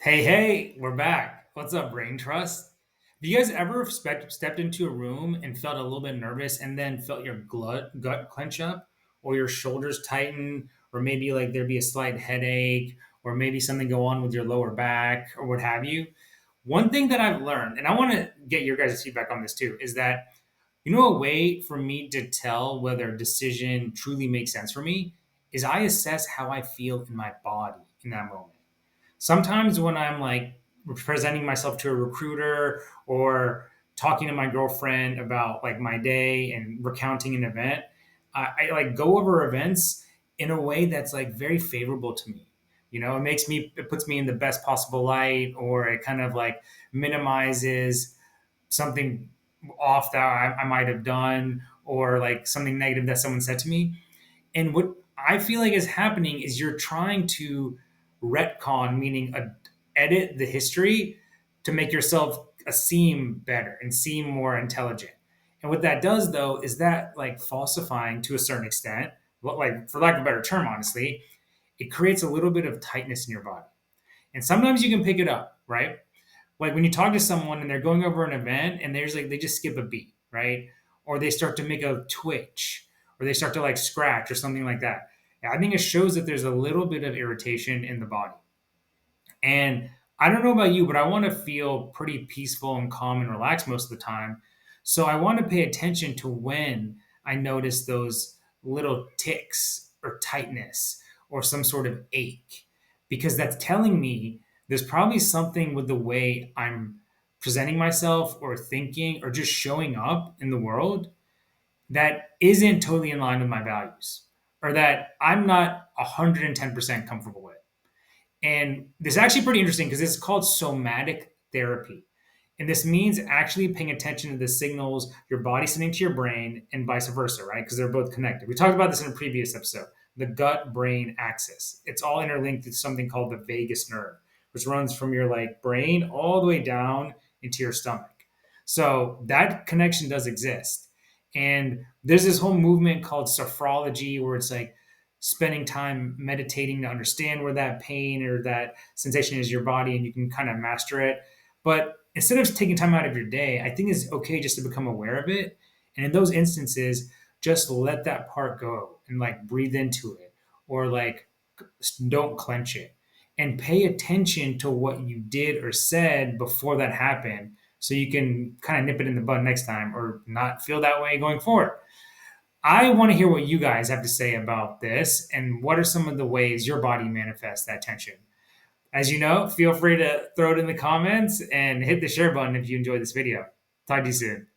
Hey, we're back. What's up, Brain Trust? Have you guys ever stepped into a room and felt a little bit nervous and then felt your gut clench up or your shoulders tighten or maybe like there'd be a slight headache or maybe something go on with your lower back or what have you? One thing that I've learned, and I want to get your guys' feedback on this too, is that a way for me to tell whether a decision truly makes sense for me is I assess how I feel in my body in that moment. Sometimes when I'm like presenting myself to a recruiter or talking to my girlfriend about like my day and recounting an event, I like go over events in a way that's like very favorable to me. It puts me in the best possible light, or it kind of like minimizes something off that I might have done, or like something negative that someone said to me. And what I feel like is happening is you're trying to retcon, meaning edit the history to make yourself seem better and seem more intelligent. And what that does, though, is that like falsifying to a certain extent, like for lack of a better term, honestly, it creates a little bit of tightness in your body. And sometimes you can pick it up, right? Like when you talk to someone and they're going over an event and there's like they just skip a beat, right? Or they start to make a twitch, or they start to like scratch or something like that. I think it shows that there's a little bit of irritation in the body. And I don't know about you, but I want to feel pretty peaceful and calm and relaxed most of the time. So I want to pay attention to when I notice those little ticks or tightness or some sort of ache, because that's telling me there's probably something with the way I'm presenting myself or thinking or just showing up in the world that isn't totally in line with my values, or that I'm not 110% comfortable with. And this is actually pretty interesting because it's called somatic therapy. And this means actually paying attention to the signals your body's sending to your brain and vice versa, right? Because they're both connected. We talked about this in a previous episode, the gut brain axis. It's all interlinked with something called the vagus nerve, which runs from your like brain all the way down into your stomach. So that connection does exist. And there's this whole movement called sophrology where it's like spending time meditating to understand where that pain or that sensation is in your body, and you can kind of master it. But instead of taking time out of your day, I think it's okay just to become aware of it. And in those instances, just let that part go and like breathe into it, or like don't clench it, and pay attention to what you did or said before that happened, so you can kind of nip it in the bud next time or not feel that way going forward. I want to hear what you guys have to say about this, and what are some of the ways your body manifests that tension. As you know, feel free to throw it in the comments and hit the share button if you enjoyed this video. Talk to you soon.